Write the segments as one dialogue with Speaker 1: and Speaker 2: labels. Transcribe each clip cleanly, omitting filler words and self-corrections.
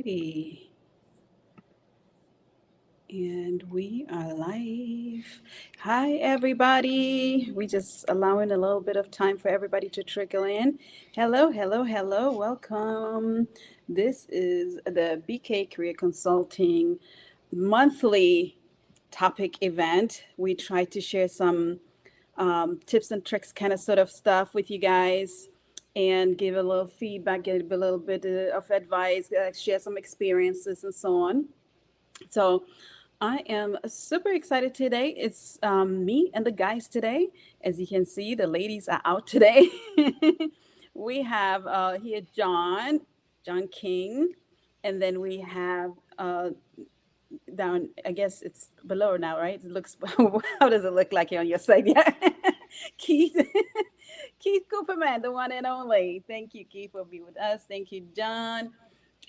Speaker 1: Alrighty. And we are live. Hi, everybody. We just allowing a little bit of time for everybody to trickle in. Hello, hello, hello. Welcome. This is the BK Career Consulting monthly topic event. We try to share some tips and tricks kind of sort of stuff with you guys and give a little feedback, give a little bit of advice, share some experiences and so on. So I am super excited today. It's me and the guys today. As you can see, the ladies are out today. We have here John King, and then we have down. I guess it's below now, right? It looks. How does it look like here on your side? Yeah, Keith. Keith Cooperman, the one and only. Thank you, Keith, for being with us. Thank you, John.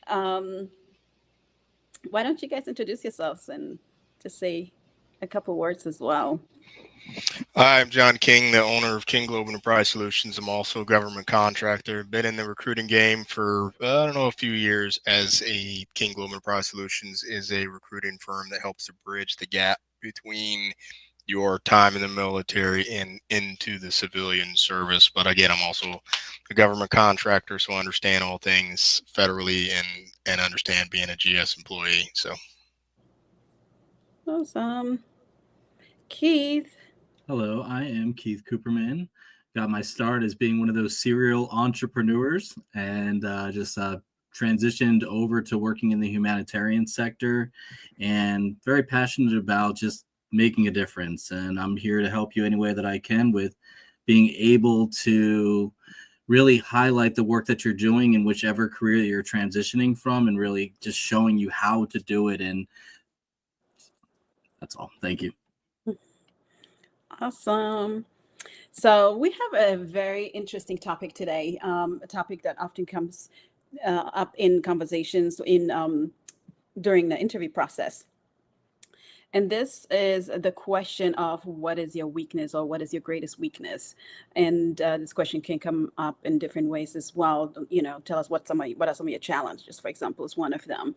Speaker 1: Um, why don't you guys introduce yourselves and just say a couple words as well?
Speaker 2: I'm John King, the owner of King Global Enterprise Solutions. I'm also a government contractor. Been in the recruiting game for, I don't know, a few years, as a King Global Enterprise Solutions is a recruiting firm that helps to bridge the gap between your time in the military and into the civilian service. But again, I'm also a government contractor, so I understand all things federally and understand being a GS employee. So
Speaker 1: Awesome. Keith.
Speaker 3: Hello, I am Keith Cooperman. Got my start as being one of those serial entrepreneurs and just transitioned over to working in the humanitarian sector and very passionate about just making a difference. And I'm here to help you any way that I can with being able to really highlight the work that you're doing in whichever career you're transitioning from and really just showing you how to do it. And that's all. Thank you.
Speaker 1: Awesome. So we have a very interesting topic today, a topic that often comes up in conversations in during the interview process. And this is the question of what is your weakness or what is your greatest weakness? And this question can come up in different ways as well. You know, tell us what are some of your challenges, for example, is one of them.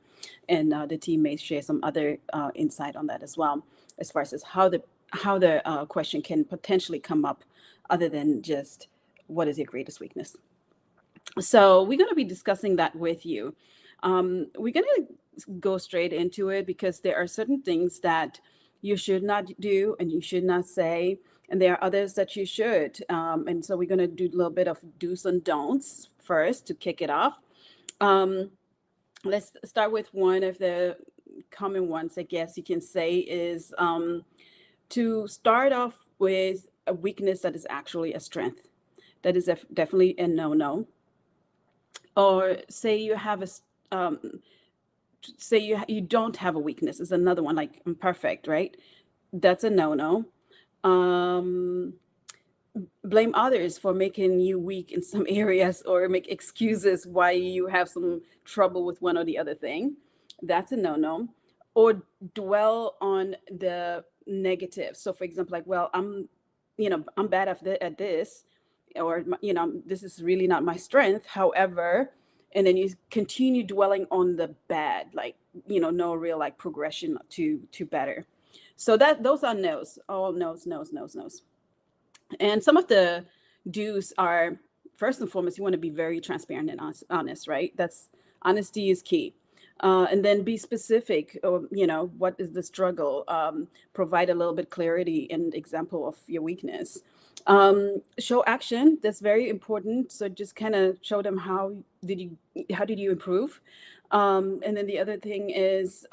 Speaker 1: And the team may share some other insight on that as well, as far as how the question can potentially come up other than just what is your greatest weakness. So we're going to be discussing that with you. We're going to go straight into it because there are certain things that you should not do and you should not say, and there are others that you should. And so we're going to do a little bit of do's and don'ts first to kick it off. Um, let's start with one of the common ones, I guess you can say, is to start off with a weakness that is actually a strength. That is definitely a no-no. Or say you have say you don't have a weakness is another one, like I'm perfect, right? That's a no-no. um Blame others for making you weak in some areas or make excuses why you have some trouble with one or the other thing. That's a no-no. Or dwell on the negative. So for example, like, well, I'm bad at this, or this is really not my strength. However, and then you continue dwelling on the bad, like, no real like progression to better. So that those are no's, all no's, no's, no's, no's. And some of the do's are, first and foremost, you want to be very transparent and honest, right? That's Honesty is key. And then be specific. What is the struggle? Provide a little bit clarity and example of your weakness. Show action. That's very important. So just kind of show them how did you improve. And then the other thing is,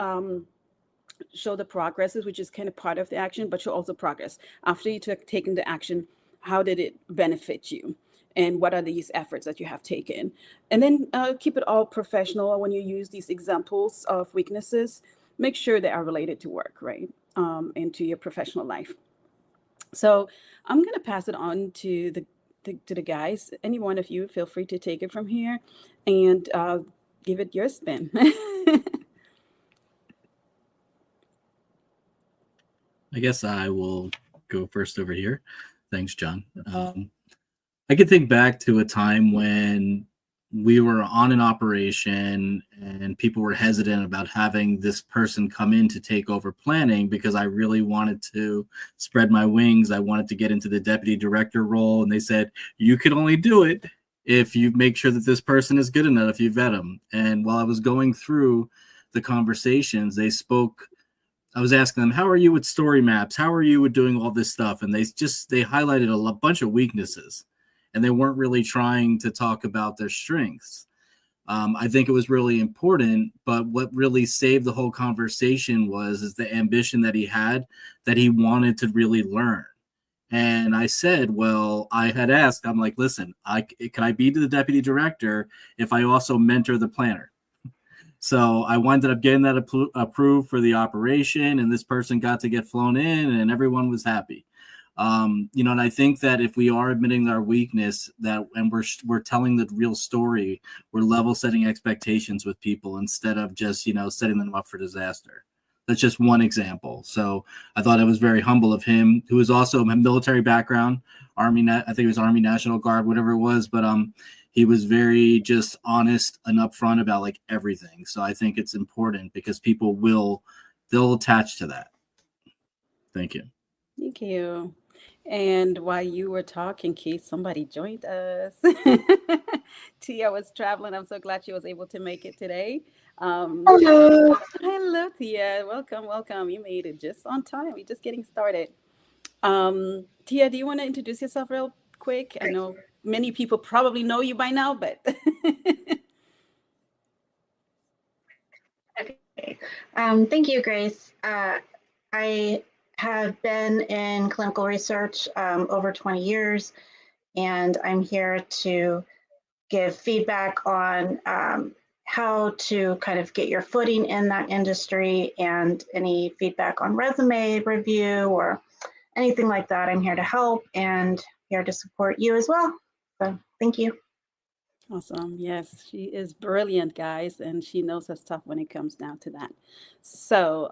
Speaker 1: show the progresses, which is kind of part of the action, but show also progress after you took taken the action. How did it benefit you, and what are these efforts that you have taken? And then keep it all professional. When you use these examples of weaknesses, make sure they are related to work, right? And to your professional life. So I'm going to pass it on to the guys. Any one of you, feel free to take it from here and give it your spin.
Speaker 3: I guess I will go first over here. Thanks, John. I can think back to a time when we were on an operation and people were hesitant about having this person come in to take over planning because I really wanted to spread my wings. I wanted to get into the deputy director role. And they said, you can only do it if you make sure that this person is good enough, if you vet them. And while I was going through the conversations, I was asking them, how are you with story maps? How are you with doing all this stuff? And they highlighted a bunch of weaknesses, and they weren't really trying to talk about their strengths. I think it was really important, but what really saved the whole conversation is the ambition that he had, that he wanted to really learn. And I said, well, I had asked, I'm like, listen, can I be the deputy director if I also mentor the planner? So I wound up getting that approved for the operation, and this person got to get flown in, and everyone was happy. And I think that if we are admitting our weakness, and we're telling the real story, we're level setting expectations with people instead of just setting them up for disaster. That's just one example. So I thought it was very humble of him, who is also a military background, I think it was Army National Guard, whatever it was, but he was very just honest and upfront about like everything. So I think it's important because people they'll attach to that. Thank you.
Speaker 1: Thank you. And while you were talking, Keith, somebody joined us. Tia was traveling. I'm so glad she was able to make it today. Um,
Speaker 4: Hello.
Speaker 1: hello, Tia. Welcome, welcome. You made it just on time. We're just getting started. Tia, do you want to introduce yourself real quick? I know many people probably know you by now, but
Speaker 4: Okay. Thank you, Grace. I have been in clinical research over 20 years, and I'm here to give feedback on how to kind of get your footing in that industry, and any feedback on resume review or anything like that. I'm here to help and here to support you as well. So thank you.
Speaker 1: awesome. Yes, she is brilliant, guys, and she knows her stuff when it comes down to that. So,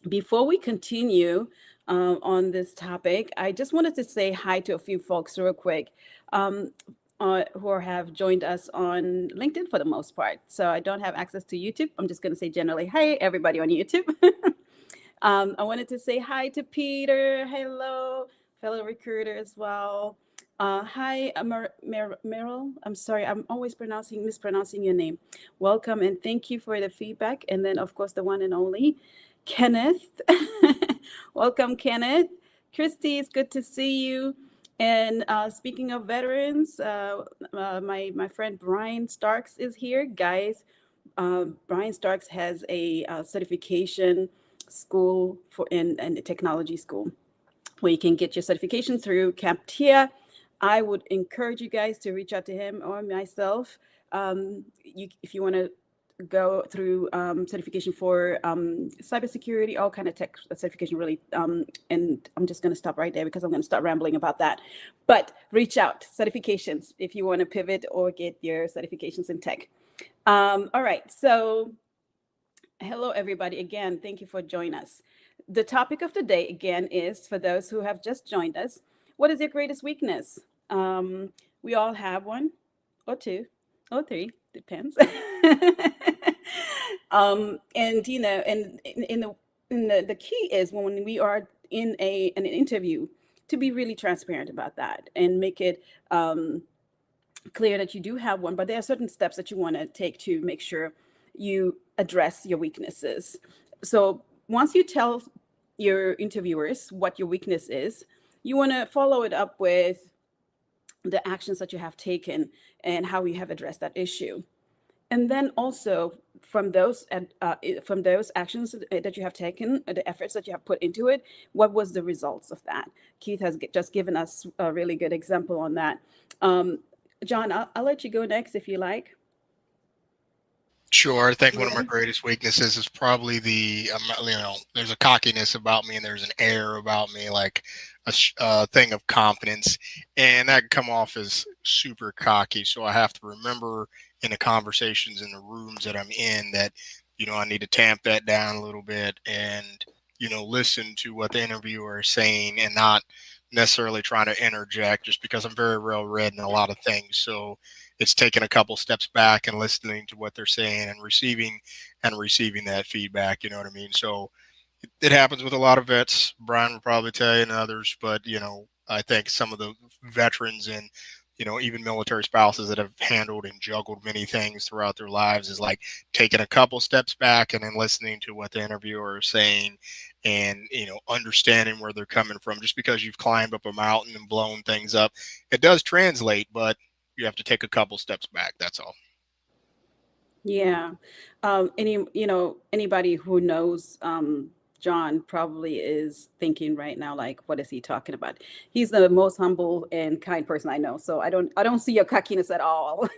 Speaker 1: before we continue on this topic, I just wanted to say hi to a few folks real quick um, who have joined us on LinkedIn for the most part. So I don't have access to YouTube. I'm just going to say generally, hi, everybody on YouTube. I wanted to say hi to Peter. Hello, fellow recruiter as well. Hi, Meryl. I'm sorry, I'm always mispronouncing your name. Welcome and thank you for the feedback. And then, of course, the one and only Kenneth. Welcome, Kenneth. Christy, it's good to see you. And speaking of veterans, my friend Brian Starks is here. Guys, Brian Starks has a certification school in a technology school where you can get your certification through CAMPTIA. I would encourage you guys to reach out to him or myself. If you want to go through certification for cybersecurity, all kind of tech certification, really. And I'm just going to stop right there because I'm going to start rambling about that. But reach out, certifications, if you want to pivot or get your certifications in tech. All right, so hello, everybody. Again, thank you for joining us. The topic of the day, again, is for those who have just joined us, what is your greatest weakness? We all have one, or two, or three, depends. And the key is when we are in an interview to be really transparent about that and make it clear that you do have one, but there are certain steps that you want to take to make sure you address your weaknesses. So once you tell your interviewers what your weakness is, you want to follow it up with the actions that you have taken and how you have addressed that issue. And then also from those actions that you have taken, the efforts that you have put into it, what was the results of that? Keith has just given us a really good example on that. Um, John, I'll let you go next if you like.
Speaker 2: Sure. I think one of my
Speaker 1: Yeah.
Speaker 2: greatest weaknesses is probably there's a cockiness about me and there's an air about me, like a thing of confidence. And that can come off as super cocky. So I have to remember in the conversations in the rooms that I'm in that, I need to tamp that down a little bit and, listen to what the interviewer is saying and necessarily trying to interject just because I'm very well read in a lot of things. So it's taking a couple steps back and listening to what they're saying and receiving that feedback. You know what I mean? So it happens with a lot of vets. Brian will probably tell you and others, but I think some of the veterans and even military spouses that have handled and juggled many things throughout their lives is like taking a couple steps back and then listening to what the interviewer is saying and understanding where they're coming from. Just because you've climbed up a mountain and blown things up, it does translate, but you have to take a couple steps back. That's all.
Speaker 1: Yeah. Anybody who knows John probably is thinking right now, like, what is he talking about? He's the most humble and kind person I know. So I don't see your cockiness at all.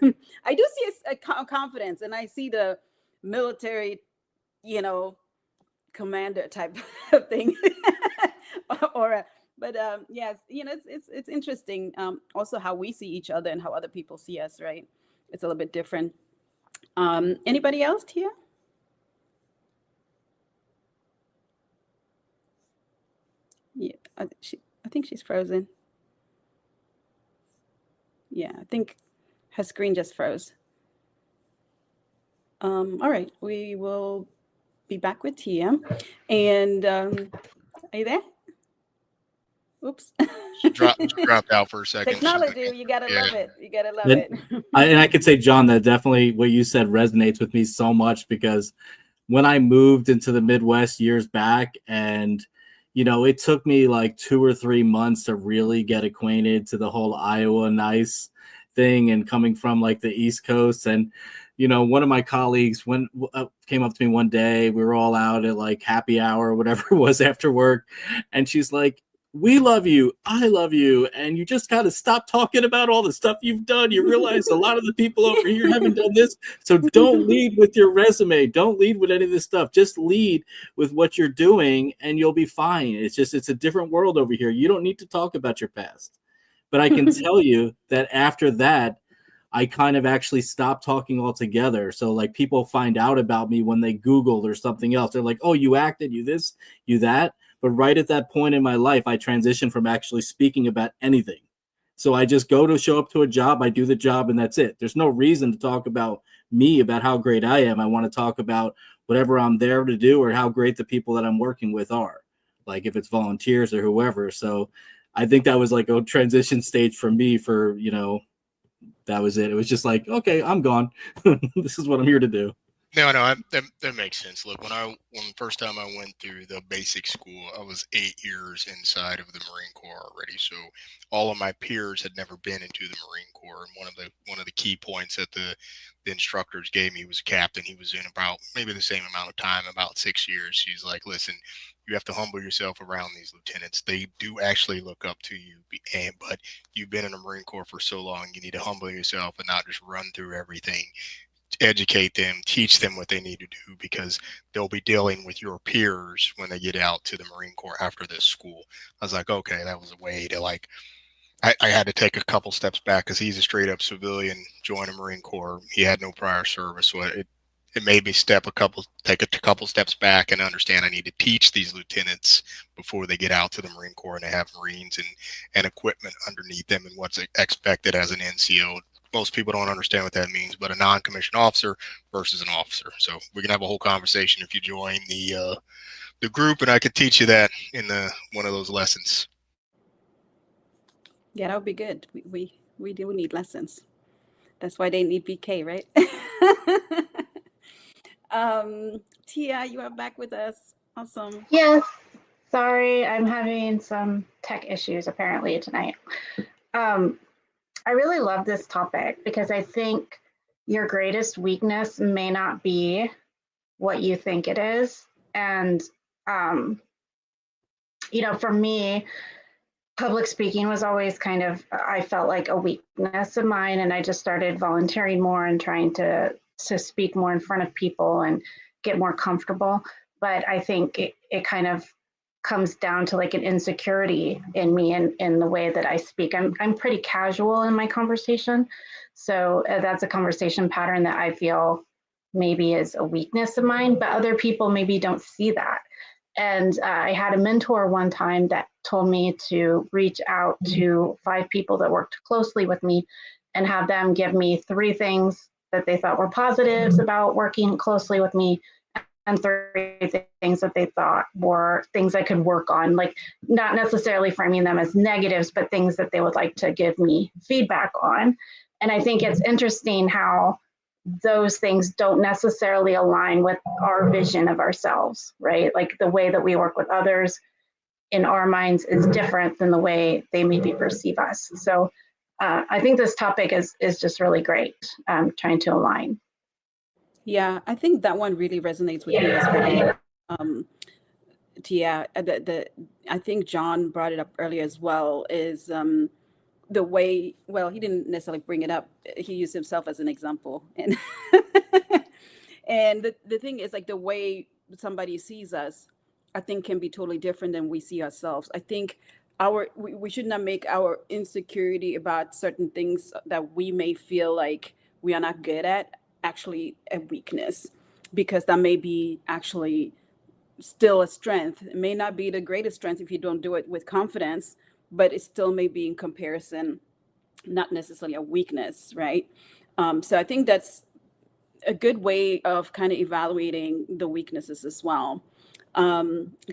Speaker 1: I do see a confidence, and I see the military, commander type of thing. But yes, it's interesting. Also how we see each other and how other people see us, right? It's a little bit different. Anybody else here? Yeah, I think she's frozen. Yeah, I think her screen just froze. All right, we will be back with Tia. And are you there? Oops.
Speaker 2: She dropped out for a second.
Speaker 1: Technology, you gotta love it. You gotta love
Speaker 3: And,
Speaker 1: it.
Speaker 3: and I could say, John, that definitely what you said resonates with me so much, because when I moved into the Midwest years back, and it took me like 2 or 3 months to really get acquainted to the whole Iowa nice thing, and coming from like the East Coast. And one of my colleagues came up to me one day. We were all out at like happy hour or whatever it was after work, and she's like, "We love you. I love you. And you just got to stop talking about all the stuff you've done. You realize a lot of the people over here haven't done this. So don't lead with your resume. Don't lead with any of this stuff. Just lead with what you're doing and you'll be fine. It's a different world over here. You don't need to talk about your past." But I can tell you that after that, I kind of actually stopped talking altogether. So like people find out about me when they Googled or something else. They're like, "Oh, you acted, you this, you that." But right at that point in my life, I transitioned from actually speaking about anything. So I just show up to a job, I do the job, and that's it. There's no reason to talk about me, about how great I am. I want to talk about whatever I'm there to do or how great the people that I'm working with are, like if it's volunteers or whoever. So I think that was like a transition stage for me that was it. It was just like, okay, I'm gone. This is what I'm here to do.
Speaker 2: No, that makes sense. Look, when the first time I went through the basic school, I was 8 years inside of the Marine Corps already. So all of my peers had never been into the Marine Corps. And one of the key points that the instructors gave me, was a captain. He was in about maybe the same amount of time, about 6 years. He's like, "Listen, you have to humble yourself around these lieutenants. They do actually look up to you, but you've been in the Marine Corps for so long, you need to humble yourself and not just run through everything. Educate them, teach them what they need to do, because they'll be dealing with your peers when they get out to the Marine Corps after this school." I was like, okay, that was a way to like, I had to take a couple steps back because he's a straight up civilian, joined the Marine Corps. He had no prior service. So it made me take a couple steps back and understand I need to teach these lieutenants before they get out to the Marine Corps, and they have Marines and equipment underneath them and what's expected as an NCO. Most people don't understand what that means, but a non-commissioned officer versus an officer. So we can have a whole conversation if you join the group, and I could teach you that in one of those lessons.
Speaker 1: Yeah, that would be good. We do need lessons. That's why they need BK, right? Tia, you are back with us. Awesome.
Speaker 4: Yes. Sorry, I'm having some tech issues apparently tonight. I really love this topic because I think your greatest weakness may not be what you think it is. And, for me, public speaking was always I felt like a weakness of mine. And I just started volunteering more and trying to speak more in front of people and get more comfortable. But I think it kind of comes down to like an insecurity in me and in the way that I speak. I'm pretty casual in my conversation. So that's a conversation pattern that I feel maybe is a weakness of mine, but other people maybe don't see that. And I had a mentor one time that told me to reach out to 5 people that worked closely with me and have them give me 3 things that they thought were positives about working closely with me, and 3 things that they thought were things I could work on, like not necessarily framing them as negatives, but things that they would like to give me feedback on. And I think it's interesting how those things don't necessarily align with our vision of ourselves, right? Like the way that we work with others in our minds is different than the way they maybe perceive us. So I think this topic is just really great, trying to align.
Speaker 1: Yeah, I think that one really resonates with me as well. Yeah, I think John brought it up earlier as well, is the way, well, he didn't necessarily bring it up. He used himself as an example. And and the thing is, like, the way somebody sees us, I think can be totally different than we see ourselves. I think we should not make our insecurity about certain things that we may feel like we are not good at actually a weakness, because that may be actually still a strength. It may not be the greatest strength if you don't do it with confidence, but it still may be in comparison not necessarily a weakness, right? So I think that's a good way of kind of evaluating the weaknesses as well.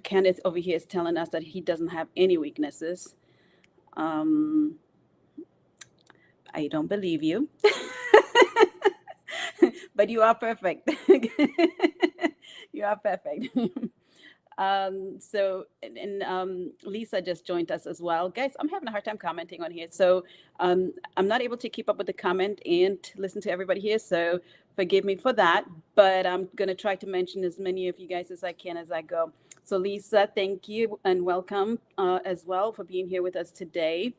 Speaker 1: Kenneth over here is telling us that he doesn't have any weaknesses. Um, I don't believe you, but you are perfect. You are perfect. And Lisa just joined us as well. Guys, I'm having a hard time commenting on here. So I'm not able to keep up with the comment and listen to everybody here. So forgive me for that. But I'm going to try to mention as many of you guys as I can as I go. So Lisa, thank you and welcome as well for being here with us today.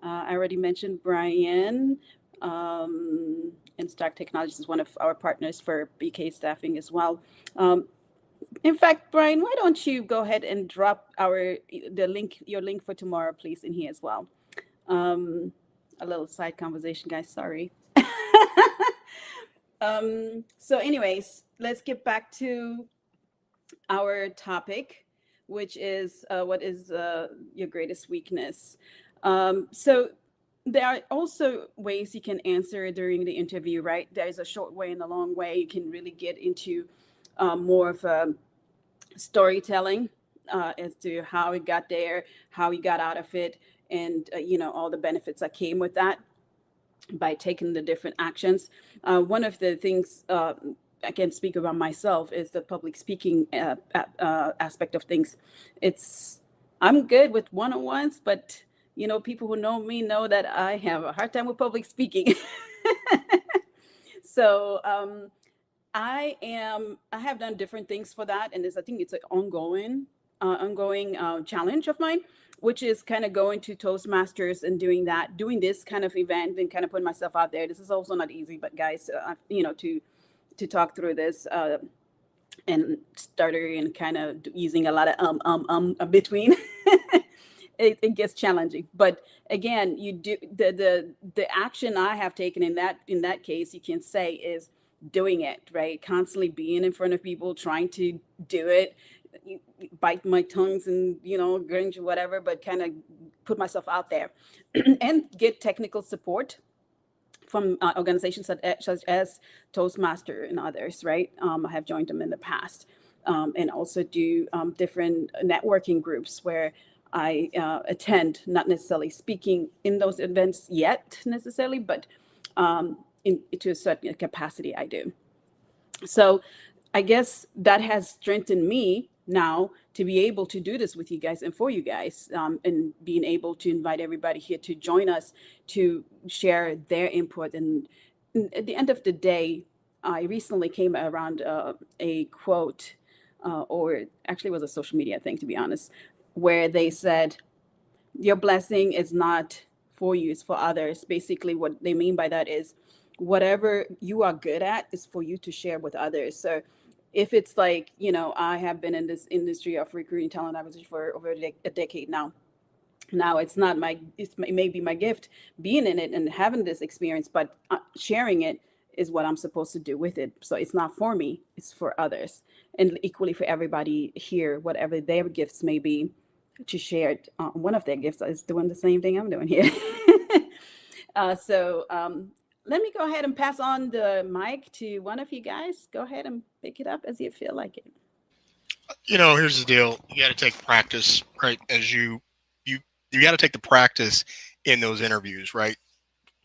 Speaker 1: I already mentioned Brian. And Stark Technologies is one of our partners for BK Staffing as well. In fact, Brian, why don't you go ahead and drop your link for tomorrow, please, in here as well. A little side conversation, guys. Sorry. So, anyways, let's get back to our topic, which is what is your greatest weakness. So, there are also ways you can answer during the interview, right? There's a short way and a long way. You can really get into more of a storytelling as to how it got there, how you got out of it, and all the benefits that came with that by taking the different actions. One of the things I can speak about myself is the public speaking aspect of things. I'm good with one-on-ones, but people who know me know that I have a hard time with public speaking. So I have done different things for that, and I think it's an ongoing challenge of mine, which is kind of going to Toastmasters and doing this kind of event and kind of putting myself out there. This is also not easy, but guys, to talk through this and stutter and kind of using a lot of between. It gets challenging, but again, you do the action I have taken in that case, you can say, is doing it, right? Constantly being in front of people, trying to do it, bite my tongues and gringe or whatever, but kind of put myself out there and get technical support from organizations such as Toastmaster and others, right? I have joined them in the past, and also do different networking groups where I attend, not necessarily speaking in those events yet necessarily, but to a certain capacity I do. So I guess that has strengthened me now to be able to do this with you guys and for you guys, and being able to invite everybody here to join us to share their input. And at the end of the day, I recently came around a quote, or actually it was a social media thing, to be honest, where they said, your blessing is not for you, it's for others. Basically, what they mean by that is whatever you are good at is for you to share with others. So if it's like, I have been in this industry of recruiting talent acquisition for over a decade now. Now it's not it may be my gift being in it and having this experience, but sharing it is what I'm supposed to do with it. So it's not for me, it's for others. And equally for everybody here, whatever their gifts may be, to share it. One of their gifts is doing the same thing I'm doing here. So let me go ahead and pass on the mic to one of you guys. Go ahead and pick it up as you feel like it.
Speaker 2: Here's the deal. You got to take practice, right? As you got to take the practice in those interviews, right?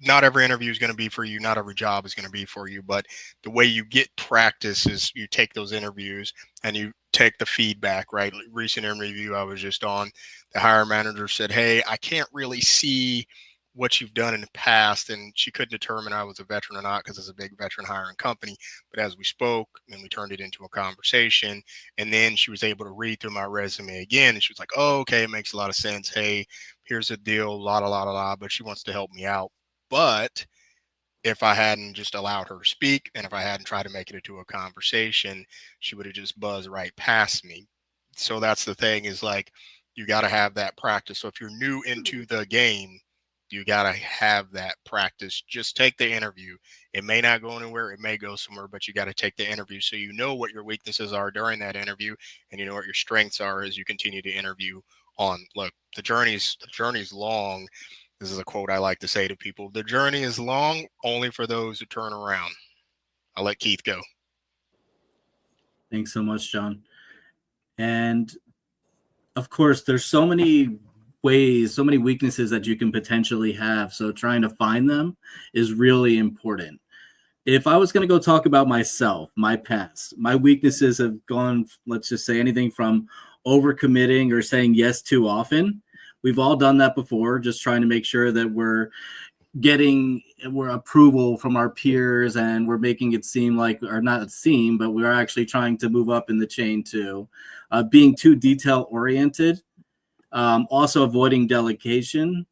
Speaker 2: Not every interview is going to be for you. Not every job is going to be for you. But the way you get practice is you take those interviews and you take the feedback, right? Recent interview I was just on, the hiring manager said, "Hey, I can't really see what you've done in the past." And she couldn't determine I was a veteran or not because it's a big veteran hiring company. But as we spoke and we turned it into a conversation, and then she was able to read through my resume again. And she was like, "Oh, okay, it makes a lot of sense. Hey, here's the deal, la, but she wants to help me out." But if I hadn't just allowed her to speak and if I hadn't tried to make it into a conversation, she would have just buzzed right past me. So that's the thing is like, you got to have that practice. So if you're new into the game, you got to have that practice. Just take the interview. It may not go anywhere. It may go somewhere, but you got to take the interview so you know what your weaknesses are during that interview and you know what your strengths are as you continue to interview on. Look, the journey's long. This is a quote I like to say to people. The journey is long only for those who turn around. I'll let Keith go.
Speaker 3: Thanks so much, John. And of course, there's so many ways, so many weaknesses that you can potentially have. So trying to find them is really important. If I was going to go talk about myself, my past, my weaknesses have gone, let's just say anything from overcommitting or saying yes too often. We've all done that before, just trying to make sure that we're approval from our peers and we're making it seem like, or not seem, but we're actually trying to move up in the chain too. Being too detail oriented, also avoiding delegation.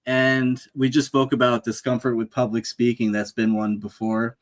Speaker 3: And we just spoke about discomfort with public speaking. That's been one before.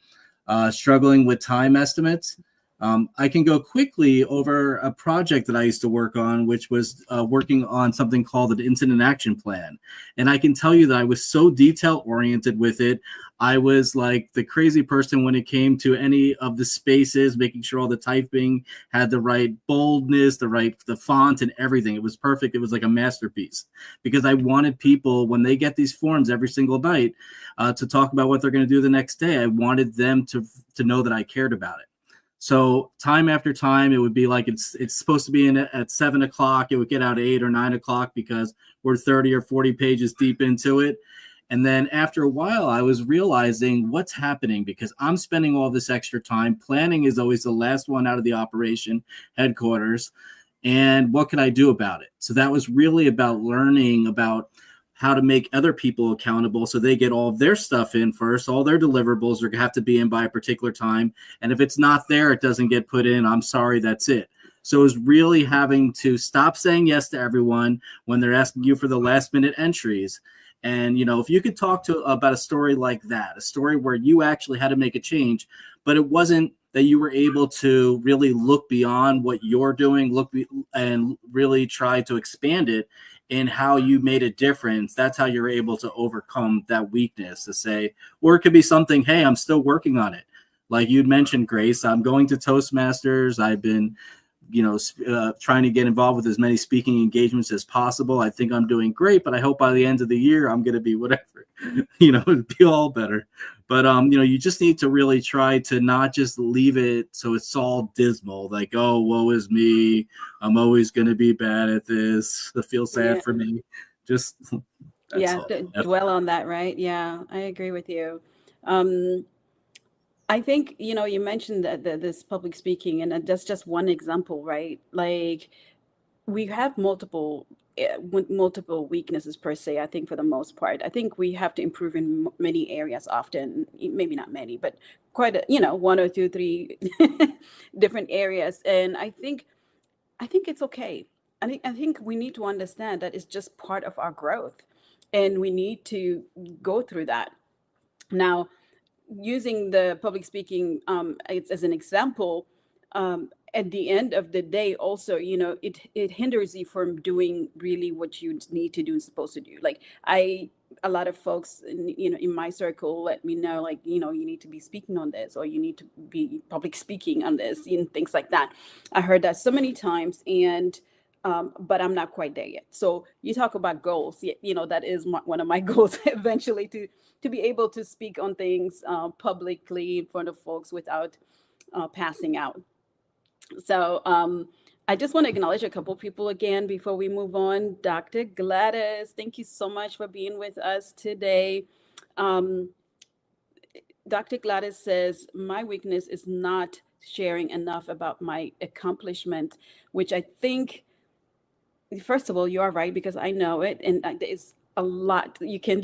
Speaker 3: Struggling with time estimates. I can go quickly over a project that I used to work on, which was working on something called an incident action plan. And I can tell you that I was so detail oriented with it. I was like the crazy person when it came to any of the spaces, making sure all the typing had the right boldness, the font and everything. It was perfect. It was like a masterpiece because I wanted people, when they get these forms every single night, to talk about what they're going to do the next day. I wanted them to know that I cared about it. So time after time, it would be like it's supposed to be in at 7 o'clock. It would get out at 8 or 9 o'clock because we're 30 or 40 pages deep into it. And then after a while, I was realizing what's happening because I'm spending all this extra time. Planning is always the last one out of the operation headquarters. And what can I do about it? So that was really about learning about how to make other people accountable so they get all of their stuff in first. All their deliverables are have to be in by a particular time. And if it's not there, it doesn't get put in. I'm sorry, that's it. So it's really having to stop saying yes to everyone when they're asking you for the last minute entries. And, if you could talk about a story like that, a story where you actually had to make a change, but it wasn't that you were able to really look beyond what you're doing, and really try to expand it in how you made a difference. That's how you're able to overcome that weakness to say, or it could be something, hey, I'm still working on it. Like you'd mentioned, Grace, I'm going to Toastmasters. I've been, trying to get involved with as many speaking engagements as possible. I think I'm doing great, but I hope by the end of the year, I'm going to be whatever, it'd be all better. But, you just need to really try to not just leave it so it's all dismal, like, oh, woe is me. I'm always going to be bad at this. I feel sad for me. Just
Speaker 1: dwell on that, right? Yeah, I agree with you. I think, you mentioned that this public speaking, and that's just one example, right? Like we have multiple weaknesses per se. I think for the most part, I think we have to improve in many areas often, maybe not many, but quite one or two, three different areas. And I think it's okay. I think we need to understand that it's just part of our growth and we need to go through that. Now, using the public speaking as an example, at the end of the day, also, it hinders you from doing really what you need to do and supposed to do. Like I a lot of folks in my circle let me know, like, you need to be speaking on this, or you need to be public speaking on this, and things like that. I heard that so many times, and but I'm not quite there yet. So you talk about goals, that is one of my goals eventually, to be able to speak on things publicly in front of folks without passing out. So I just want to acknowledge a couple people again before we move on. Dr. Gladys, thank you so much for being with us today. Um, Dr. Gladys says, my weakness is not sharing enough about my accomplishment, which I think, first of all, you are right, because I know it, and it's a lot you can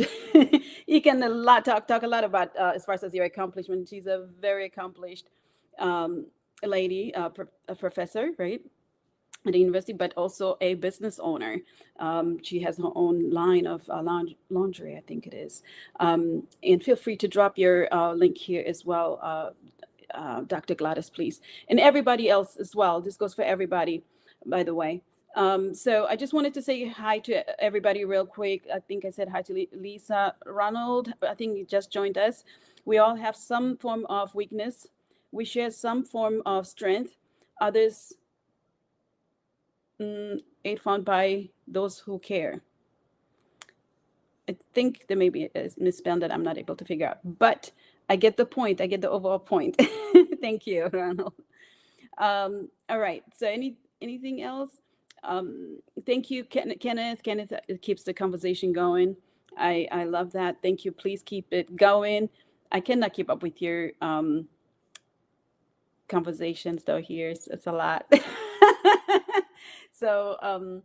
Speaker 1: you can a lot talk a lot about as far as your accomplishment. She's a very accomplished um, lady, a professor, right, at the university, but also a business owner. She has her own line of laundry, I think it is. And feel free to drop your link here as well, Dr. Gladys, please. And everybody else as well. This goes for everybody, by the way. So I just wanted to say hi to everybody real quick. I think I said hi to Lisa Ronald. I think you just joined us. We all have some form of weakness. We share some form of strength. Others aid found by those who care. I think there may be a misspelling that I'm not able to figure out, but I get the point. I get the overall point. Thank you, Ronald. All right. So anything else? Thank you, Kenneth. Kenneth keeps the conversation going. I love that. Thank you. Please keep it going. I cannot keep up with your conversations though here. It's a lot. So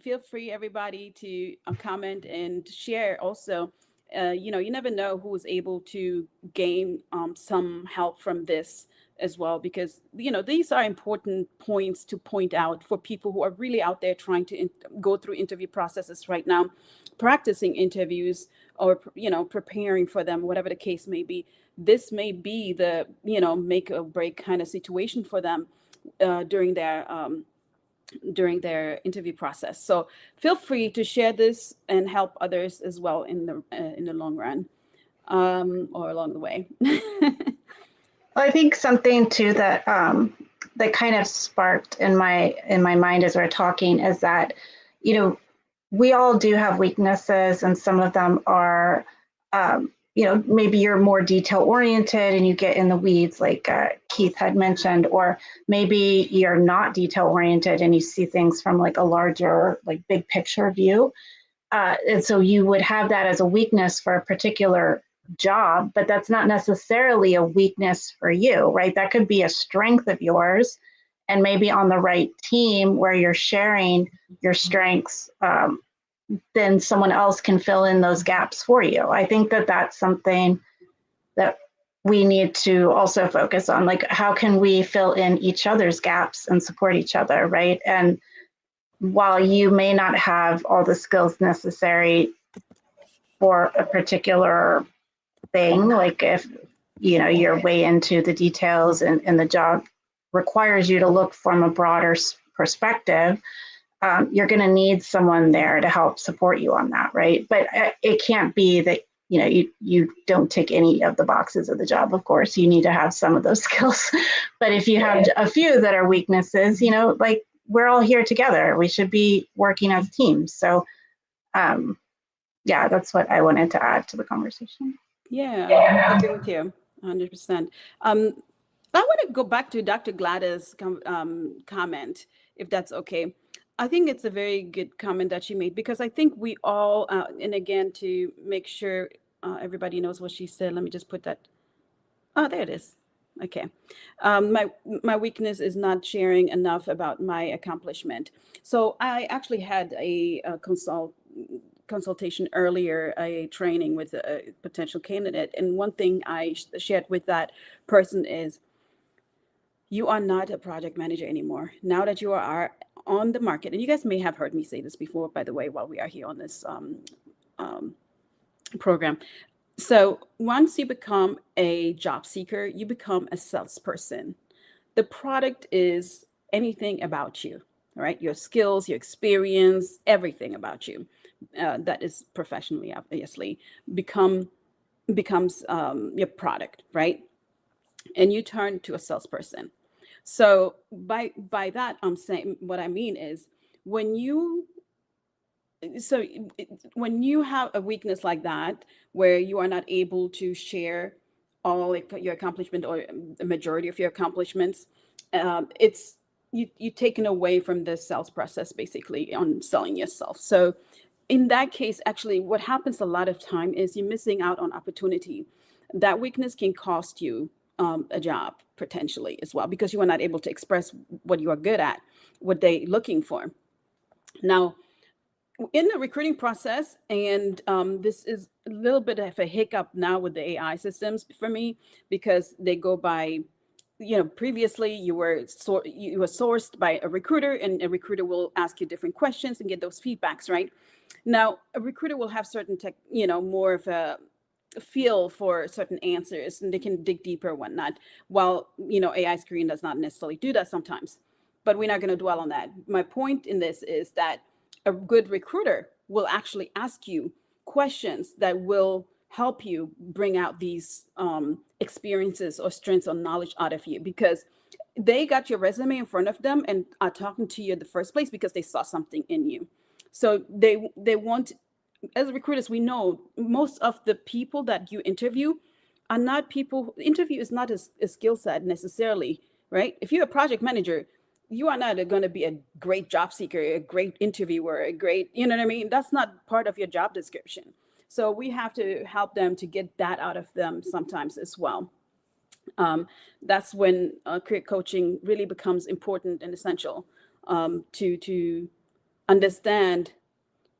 Speaker 1: feel free, everybody, to comment and share also. You never know who's able to gain some help from this as well, because these are important points to point out for people who are really out there trying to go through interview processes right now, practicing interviews, or preparing for them, whatever the case may be. This may be the make or break kind of situation for them during their interview process. So feel free to share this and help others as well in the long run, or along the way.
Speaker 4: Well, I think something too that that kind of sparked in my mind as we're talking is that, we all do have weaknesses, and some of them are, maybe you're more detail oriented and you get in the weeds, like Keith had mentioned, or maybe you're not detail oriented and you see things from like a larger, like big picture view. And so you would have that as a weakness for a particular job, but that's not necessarily a weakness for you, right? That could be a strength of yours. And maybe on the right team where you're sharing your strengths, then someone else can fill in those gaps for you. I think that that's something that we need to also focus on. Like, how can we fill in each other's gaps and support each other, right? And while you may not have all the skills necessary for a particular thing, like if you're way into the details and the job requires you to look from a broader perspective, you're going to need someone there to help support you on that, right? But it can't be that you don't tick any of the boxes of the job. Of course, you need to have some of those skills. But if you have a few that are weaknesses, like, we're all here together. We should be working as teams. So yeah, that's what I wanted to add to the conversation.
Speaker 1: Yeah, I agree with you 100%. I want to go back to Dr. Gladys' comment, if that's okay. I think it's a very good comment that she made, because I think we all, and again, to make sure everybody knows what she said, let me just put that. Oh, there it is. Okay. My weakness is not sharing enough about my accomplishment. So I actually had a consultation earlier, a training with a potential candidate. And one thing I shared with that person is, you are not a project manager anymore. Now that you are on the market, and you guys may have heard me say this before, by the way, while we are here on this program. So once you become a job seeker, you become a salesperson. The product is anything about you, right? Your skills, your experience, everything about you. that is professionally, obviously, becomes your product, right? And you turn to a salesperson. So by that, I'm saying, what I mean is, when you so when you have a weakness like that, where you are not able to share all like your accomplishment, or the majority of your accomplishments, it's you taken away from the sales process, basically, on selling yourself. So in that case, actually, what happens a lot of time is you're missing out on opportunity. That weakness can cost you a job potentially as well, because you are not able to express what you are good at, what they're looking for. Now, in the recruiting process, and this is a little bit of a hiccup now with the AI systems for me, because they go by, previously you were sourced by a recruiter, and a recruiter will ask you different questions and get those feedbacks, right? Now, a recruiter will have certain more of a feel for certain answers, and they can dig deeper and whatnot, while AI screen does not necessarily do that sometimes. But we're not going to dwell on that. My point in this is that a good recruiter will actually ask you questions that will help you bring out these experiences or strengths or knowledge out of you, because they got your resume in front of them and are talking to you in the first place because they saw something in you. So they want, as recruiters, we know most of the people that you interview are not people. Interview is not a skill set necessarily, right? If you're a project manager, you are not going to be a great job seeker, a great interviewer, a great, you know what I mean? That's not part of your job description. So we have to help them to get that out of them sometimes as well. That's when career coaching really becomes important and essential, to understand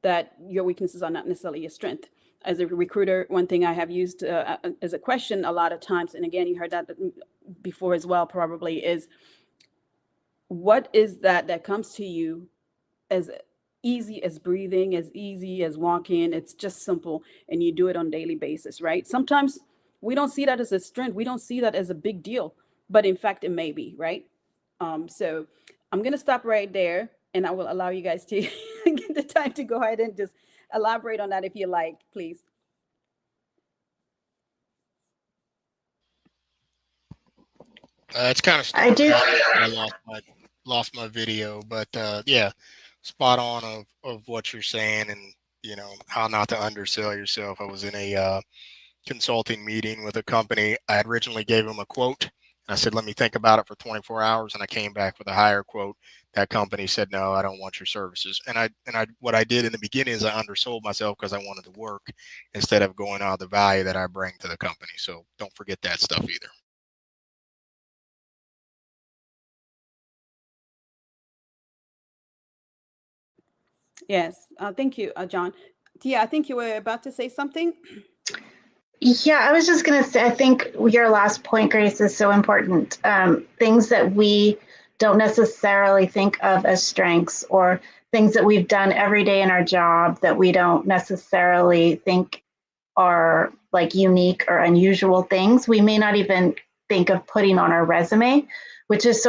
Speaker 1: that your weaknesses are not necessarily your strength. As a recruiter, one thing I have used as a question a lot of times, and again, you heard that before as well, probably, is, what is that comes to you as easy as breathing, as easy as walking? It's just simple, and you do it on a daily basis, right? Sometimes we don't see that as a strength. We don't see that as a big deal, but in fact, it may be, right? So I'm going to stop right there, and I will allow you guys to get the time to go ahead and just elaborate on that if you like, please.
Speaker 2: It's kind of
Speaker 4: I
Speaker 2: starting.
Speaker 4: do.
Speaker 2: I lost my video, but yeah, spot on of what you're saying, and how not to undersell yourself. I was in a consulting meeting with a company. I originally gave them a quote. I said, let me think about it for 24 hours. And I came back with a higher quote. That company said, no, I don't want your services. What I did in the beginning is I undersold myself because I wanted to work instead of going out the value that I bring to the company. So don't forget that stuff either.
Speaker 1: Yes. Thank you, John. Tia, I think you were about to say something.
Speaker 4: Yeah, I was just going to say, I think your last point, Grace, is so important. Things that we don't necessarily think of as strengths, or things that we've done every day in our job that we don't necessarily think are like unique or unusual things, we may not even think of putting on our resume, which is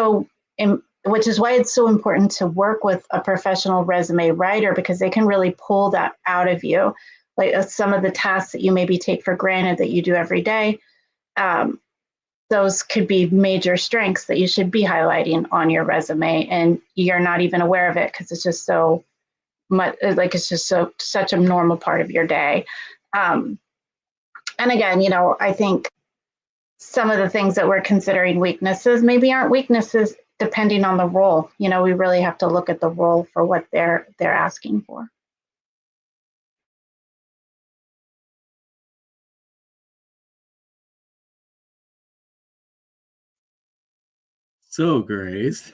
Speaker 4: which is why it's so important to work with a professional resume writer, because they can really pull that out of you. Like some of the tasks that you maybe take for granted that you do every day, those could be major strengths that you should be highlighting on your resume, and you're not even aware of it because it's just so much, like it's just such a normal part of your day. And again, I think some of the things that we're considering weaknesses maybe aren't weaknesses depending on the role. We really have to look at the role for what they're asking for.
Speaker 3: So, Grace,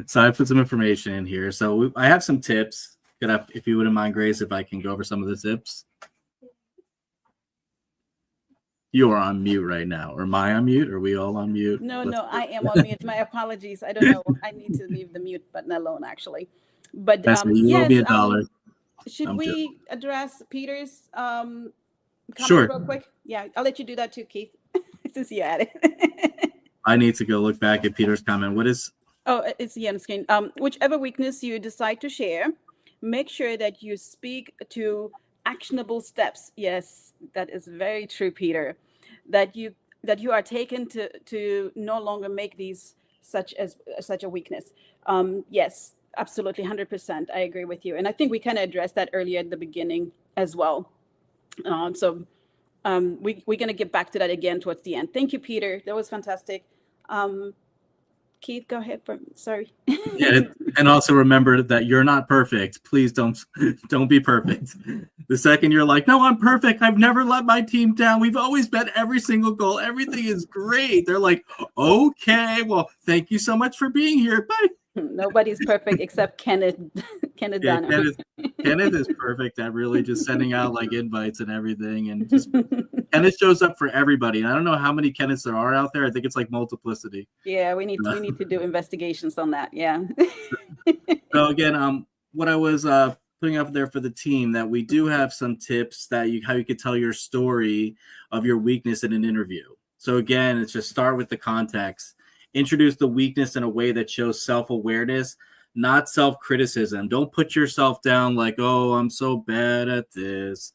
Speaker 3: so I put some information in here. So I have some tips. If you wouldn't mind, Grace, if I can go over some of the tips. You are on mute right now. Or am I on mute? Are we all on mute?
Speaker 1: No, I am on mute. My apologies. I don't know. I need to leave the mute button alone, actually. But
Speaker 3: You owe me
Speaker 1: yes,
Speaker 3: $1.
Speaker 1: should we address Peter's comment
Speaker 3: Sure.
Speaker 1: real quick? Yeah, I'll let you do that too, Keith, since you're at it.
Speaker 3: I need to go look back at Peter's comment. What is?
Speaker 1: Oh, it's here on the screen. Whichever weakness you decide to share, make sure that you speak to actionable steps. Yes, that is very true, Peter. That you are taken to no longer make these such a weakness. Yes, absolutely, 100%. I agree with you, and I think we kind of addressed that earlier at the beginning as well. So we're going to get back to that again towards the end. Thank you, Peter. That was fantastic. Um, Keith, go ahead. Sorry.
Speaker 3: Yeah, and also remember that you're not perfect. Please don't be perfect. The second you're like, no, I'm perfect. I've never let my team down. We've always met every single goal. Everything is great. They're like, okay, well, thank you so much for being here. Bye.
Speaker 1: Nobody's perfect except Kenneth. Kenneth
Speaker 3: Yeah,
Speaker 1: Dunham.
Speaker 3: Kenneth is perfect at really just sending out like invites and everything, and just Kenneth shows up for everybody. And I don't know how many Kenneths there are out there. I think it's like multiplicity.
Speaker 1: Yeah, we need to do investigations on that. Yeah.
Speaker 3: So again, what I was putting up there for the team, that we do have some tips that how you could tell your story of your weakness in an interview. So again, it's just start with the context. Introduce the weakness in a way that shows self-awareness, not self-criticism. Don't put yourself down like, oh, I'm so bad at this.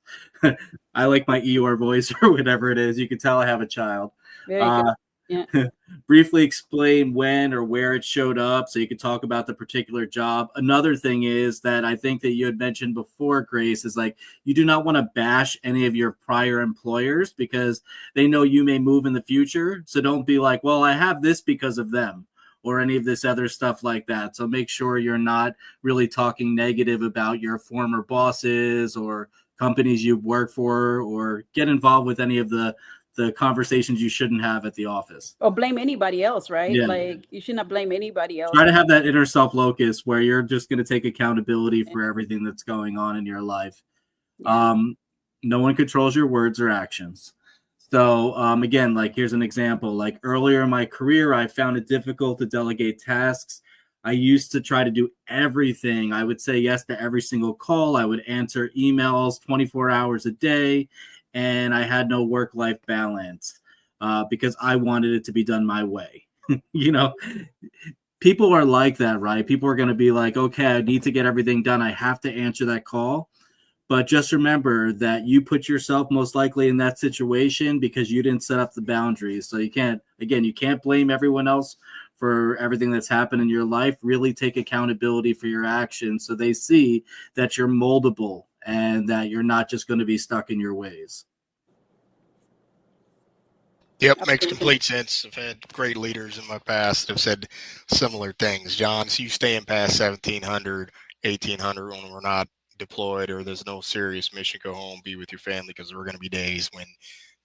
Speaker 3: I like my Eeyore voice or whatever it is. You can tell I have a child.
Speaker 1: Very good. Yeah.
Speaker 3: Briefly explain when or where it showed up so you can talk about the particular job. Another thing is that I think that you had mentioned before, Grace, is like you do not want to bash any of your prior employers because they know you may move in the future. So don't be like, well, I have this because of them or any of this other stuff like that. So make sure you're not really talking negative about your former bosses or companies you've worked for, or get involved with any of the conversations you shouldn't have at the office.
Speaker 1: Or blame anybody else, right?
Speaker 3: Yeah.
Speaker 1: Like you should not blame anybody else.
Speaker 3: Try to have that inner self locus where you're just going to take accountability for everything that's going on in your life.
Speaker 1: Yeah.
Speaker 3: No one controls your words or actions. So again, like here's an example. Like earlier in my career, I found it difficult to delegate tasks. I used to try to do everything. I would say yes to every single call. I would answer emails 24 hours a day. And I had no work-life balance because I wanted it to be done my way. You know, people are like that, right? People are going to be like, okay, I need to get everything done. I have to answer that call. But just remember that you put yourself most likely in that situation because you didn't set up the boundaries. So you can't blame everyone else for everything that's happened in your life. Really take accountability for your actions so they see that you're moldable and that you're not just going to be stuck in your ways.
Speaker 2: Yep, makes complete sense. I've had great leaders in my past that have said similar things. John, so you staying past 1700, 1800 when we're not deployed or there's no serious mission, go home, be with your family, because there are going to be days when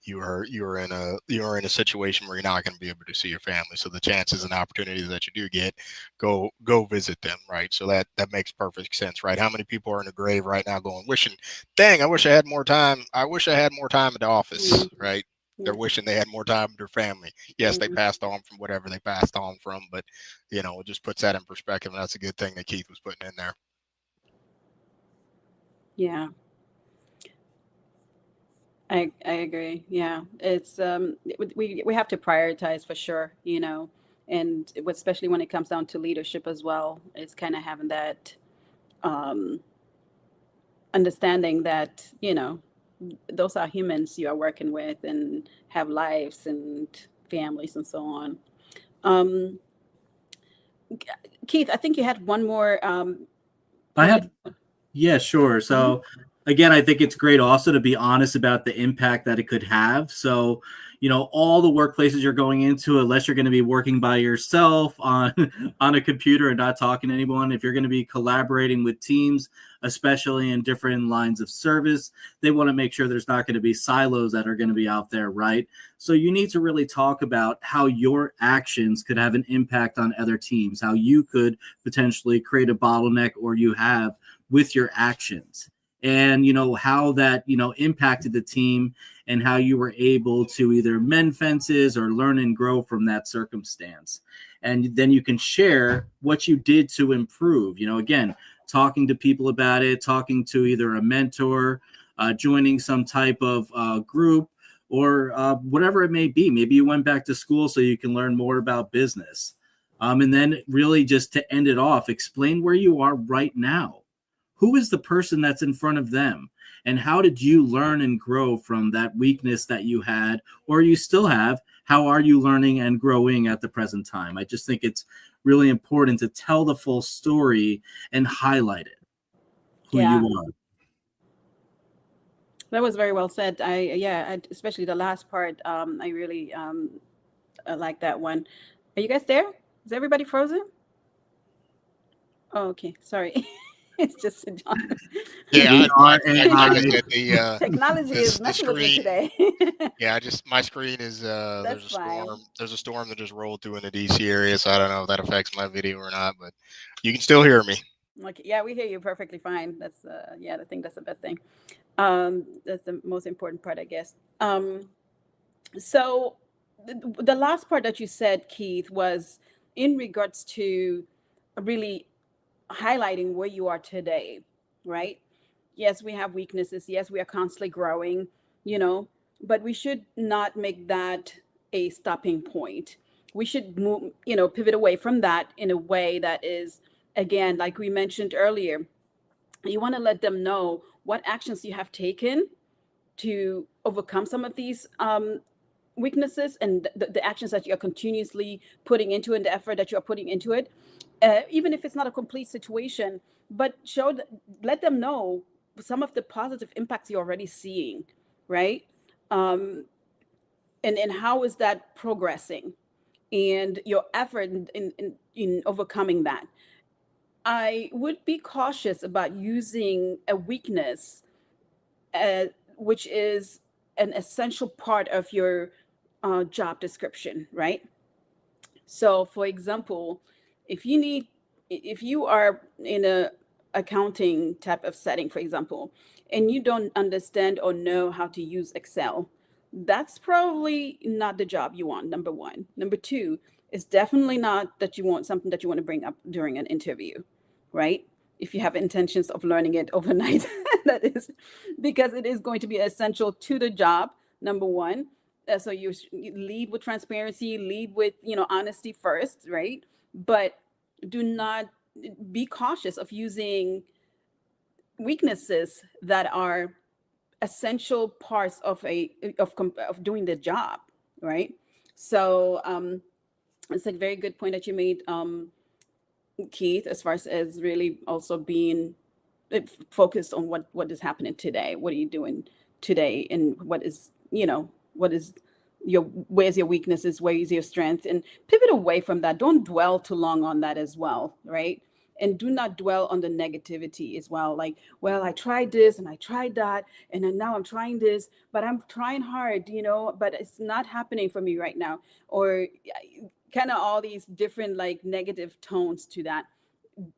Speaker 2: you are in a situation where you're not going to be able to see your family. So the chances and opportunities that you do get, go visit them, right? So that makes perfect sense, right? How many people are in the grave right now going, wishing, dang, I wish I had more time. I wish I had more time at the office, right? They're wishing they had more time with their family. Yes, they passed on from whatever they passed on from, but it just puts that in perspective. And that's a good thing that Keith was putting in there.
Speaker 1: Yeah. I agree. Yeah. It's we have to prioritize for sure, and especially when it comes down to leadership as well. It's kind of having that understanding that, those are humans you are working with and have lives and families and so on. Keith, I think you had one more.
Speaker 3: Yeah, sure. So again, I think it's great also to be honest about the impact that it could have. So, all the workplaces you're going into, unless you're going to be working by yourself on a computer and not talking to anyone, if you're going to be collaborating with teams, especially in different lines of service, they want to make sure there's not going to be silos that are going to be out there, right? So you need to really talk about how your actions could have an impact on other teams, how you could potentially create a bottleneck, or you have, with your actions, and how that impacted the team and how you were able to either mend fences or learn and grow from that circumstance. And then you can share what you did to improve, again, talking to people about it, talking to either a mentor, joining some type of group, or whatever it may be. Maybe you went back to school so you can learn more about business. And then really just to end it off, explain where you are right now. who is the person that's in front of them? And how did you learn and grow from that weakness that you had, or you still have? How are you learning and growing at the present time? I just think it's really important to tell the full story and highlight it, who
Speaker 1: Yeah.
Speaker 3: you are.
Speaker 1: That was very well said. Especially the last part. I really like that one. Are you guys there? Is everybody frozen? Oh, okay. Sorry. It's just John.
Speaker 2: Yeah,
Speaker 3: We are
Speaker 2: like I
Speaker 3: AI.
Speaker 2: said,
Speaker 1: Technology is
Speaker 2: the
Speaker 1: messing with me
Speaker 2: screen.
Speaker 1: today.
Speaker 2: Yeah, my screen is
Speaker 1: That's fine.
Speaker 2: there's a storm that just rolled through in the DC area, so I don't know if that affects my video or not, but you can still hear me.
Speaker 1: Okay, yeah, we hear you perfectly fine. That's I think that's the best thing. That's the most important part, I guess. So the last part that you said, Keith, was in regards to really highlighting where you are today, right? Yes, we have weaknesses. Yes, we are constantly growing, you know, but we should not make that a stopping point. We should move, pivot away from that in a way that is, again, like we mentioned earlier, you want to let them know what actions you have taken to overcome some of these weaknesses, and the actions that you're continuously putting into it, and the effort that you're putting into it, even if it's not a complete situation, but let them know some of the positive impacts you're already seeing, right? um, and how is that progressing, and your effort in overcoming that. I would be cautious about using a weakness, uh, which is an essential part of your job description, right? So, for example, if you need, if you are in a accounting type of setting, for example, and you don't understand or know how to use Excel, that's probably not the job you want. Number one. Number two, it's definitely not that you want something that you want to bring up during an interview, right? If you have intentions of learning it overnight, that is because it is going to be essential to the job. Number one, so you lead with transparency, lead with honesty first, right? But do not, be cautious of using weaknesses that are essential parts of of doing the job, right? So it's a very good point that you made, Keith, as far as really also being focused on what is happening today. What are you doing today, and what is your, where's your weaknesses, where is your strength, and pivot away from that. Don't dwell too long on that as well, right? And do not dwell on the negativity as well. Like, well, I tried this and I tried that, and then now I'm trying this, but I'm trying hard, but it's not happening for me right now. Or kind of all these different like negative tones to that.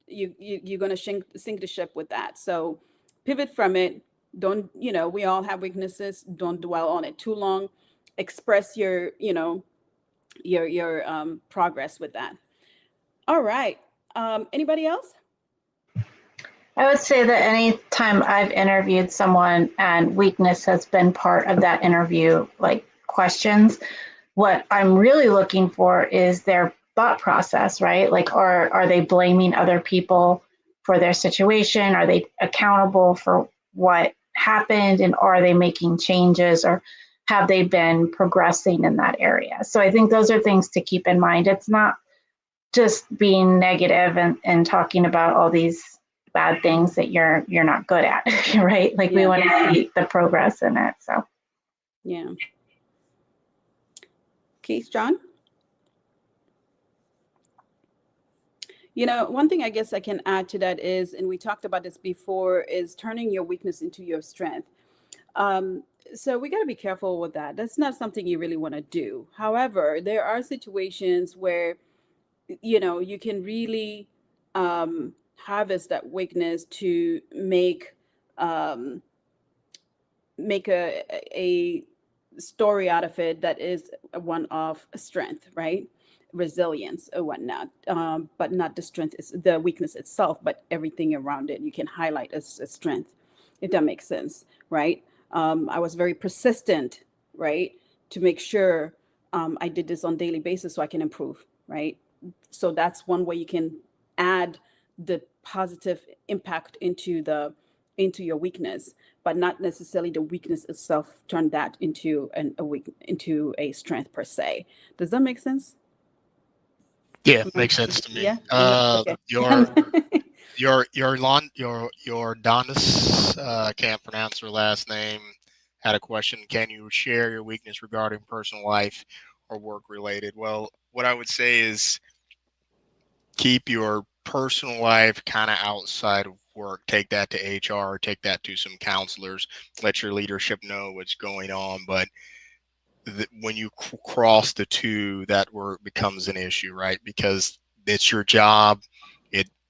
Speaker 1: You're going to sink the ship with that. So pivot from it. Don't, we all have weaknesses. Don't dwell on it too long. Express your, your progress with that. All right. Anybody else?
Speaker 4: I would say that anytime I've interviewed someone and weakness has been part of that interview, like questions, what I'm really looking for is their thought process, right? Like, are they blaming other people for their situation? Are they accountable for what happened? And are they making changes, or have they been progressing in that area? So I think those are things to keep in mind. It's not just being negative and talking about all these bad things that you're not good at, right? Like we want to see the progress in it. So
Speaker 1: yeah. Keith, John? One thing I guess I can add to that is, and we talked about this before, is turning your weakness into your strength. So we got to be careful with that. That's not something you really want to do. However, there are situations where, you can really harvest that weakness to um, make a story out of it that is one of strength, right? Resilience or whatnot, but not the strength is the weakness itself, but everything around it you can highlight as a strength, if that makes sense, right? I was very persistent, right, to make sure I did this on daily basis so I can improve, right? So that's one way you can add the positive impact into your weakness, but not necessarily the weakness itself turn that into into a strength per se. Does that make sense?
Speaker 2: Yeah, makes sense to me.
Speaker 1: Yeah. Okay.
Speaker 2: Your Donis, can't pronounce her last name, had a question. Can you share your weakness regarding personal life or work related? Well, what I would say is keep your personal life kind of outside of work. Take that to HR, take that to some counselors, let your leadership know what's going on. But when you cross the two, that where it becomes an issue, right? Because it's your job.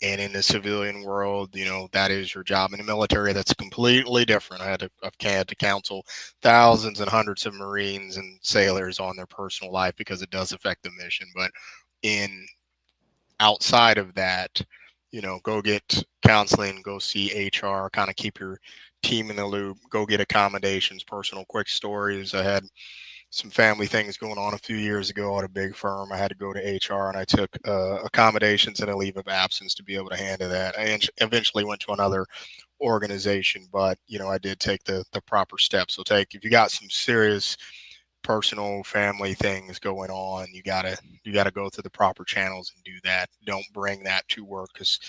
Speaker 2: And in the civilian world, that is your job. In the military, that's completely different. I've had to counsel thousands and hundreds of Marines and sailors on their personal life because it does affect the mission. But in outside of that, go get counseling, go see HR, kind of keep your team in the loop, go get accommodations. Personal quick stories. I had some family things going on a few years ago at a big firm. I had to go to HR and I took accommodations and a leave of absence to be able to handle that. I eventually went to another organization, but I did take the proper steps. So if you got some serious personal family things going on, you gotta go through the proper channels and do that. Don't bring that to work, because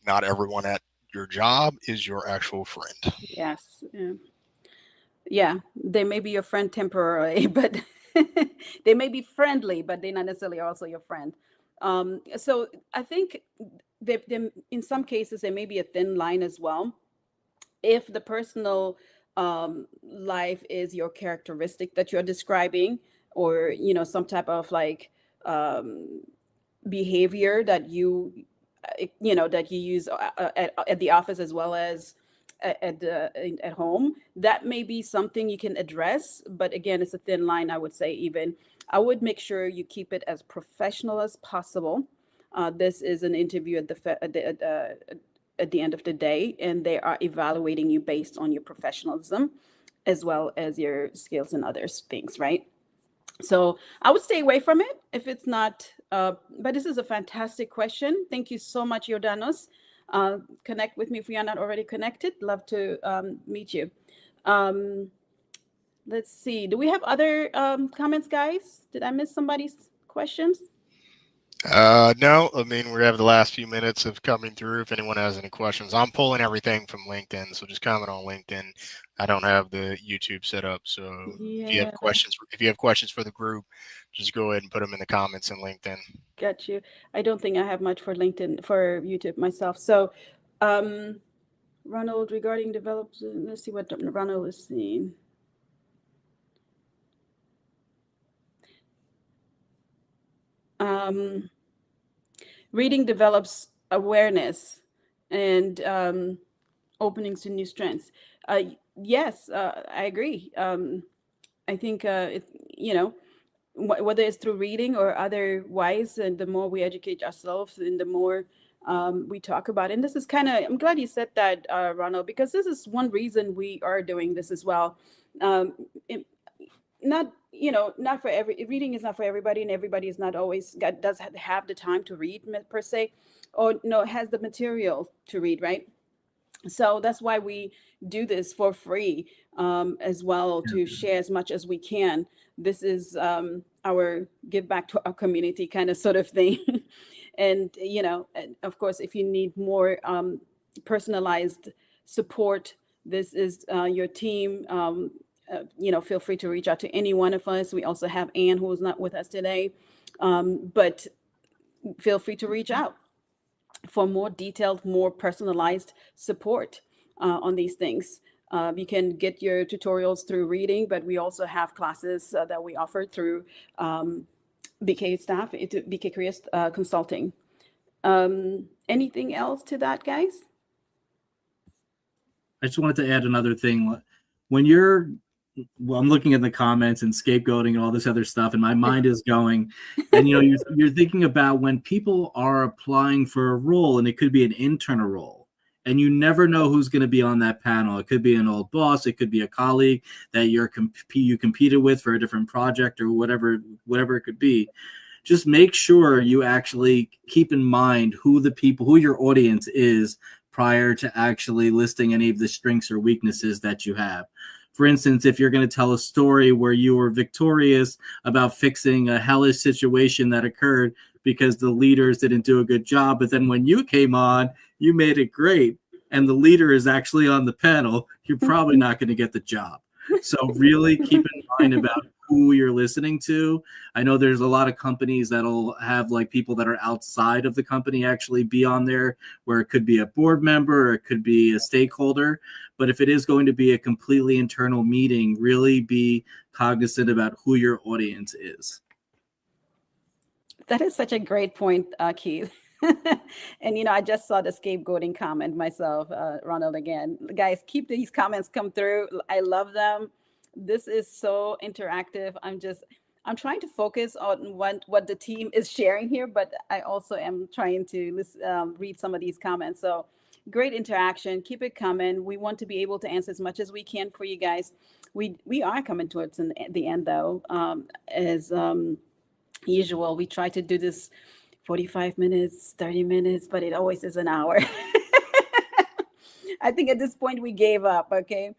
Speaker 2: not everyone at your job is your actual friend.
Speaker 1: Yes. Yeah. Yeah, they may be your friend temporarily, but they may be friendly, but they're not necessarily also your friend. So I think in some cases there may be a thin line as well. If the personal life is your characteristic that you're describing, or some type of like um, behavior that that you use at the office as well as at home, that may be something you can address. But again, it's a thin line. I would say, even I would make sure you keep it as professional as possible. This is an interview at the end of the day, and they are evaluating you based on your professionalism as well as your skills and other things, right? So I would stay away from it if it's not, but this is a fantastic question. Thank you so much, Jordanos. Connect with me if we are not already connected. Love to meet you. Um, let's see. Do we have other comments, guys? Did I miss somebody's questions?
Speaker 2: No, I mean, we have the last few minutes of coming through. If anyone has any questions, I'm pulling everything from LinkedIn, so just comment on LinkedIn. I don't have the YouTube set up, so if you have questions for the group, just go ahead and put them in the comments in LinkedIn.
Speaker 1: Got you. I don't think I have much for LinkedIn, for YouTube myself. So, Ronald, regarding develops, let's see what Ronald is saying. Reading develops awareness and openings to new strengths. Yes, I agree. I think whether it's through reading or otherwise, and the more we educate ourselves and the more we talk about it. And this is I'm glad you said that, Ronald, because this is one reason we are doing this as well. Not not for reading is not for everybody, and everybody is not always does have the time to read per se, or has the material to read, right? So that's why we do this for free, as well, to share as much as we can. This is our give back to our community kind of sort of thing. And and of course, if you need more personalized support, this is your team. Feel free to reach out to any one of us. We also have Anne, who is not with us today, but feel free to reach out for more detailed, more personalized support on these things. You can get your tutorials through reading, but we also have classes that we offer through BK staff, BK Career Consulting. Anything else to that, guys?
Speaker 3: I just wanted to add another thing. When I'm looking at the comments and scapegoating and all this other stuff, and my mind is going, and you're thinking about when people are applying for a role, and it could be an internal role, and you never know who's going to be on that panel. It could be an old boss, it could be a colleague that you competed with for a different project, or whatever it could be. just make sure you actually keep in mind who your audience is prior to actually listing any of the strengths or weaknesses that you have. For instance, if you're going to tell a story where you were victorious about fixing a hellish situation that occurred because the leaders didn't do a good job, but then when you came on, you made it great, and the leader is actually on the panel, you're probably not going to get the job. So really keep in mind about who you're listening to. I know there's a lot of companies that'll have like people that are outside of the company actually be on there, where it could be a board member or it could be a stakeholder. But if it is going to be a completely internal meeting, really be cognizant about who your audience is.
Speaker 1: That is such a great point, Keith. And I just saw the scapegoating comment myself, Ronald. Again, guys, keep these comments come through. I love them. This is so interactive. I'm trying to focus on what the team is sharing here, but I also am trying to read some of these comments. So great interaction. Keep it coming. We want to be able to answer as much as we can for you guys. We are coming towards the end, though. As usual, we try to do this 45 minutes, 30 minutes, but it always is an hour. I think at this point we gave up. Okay.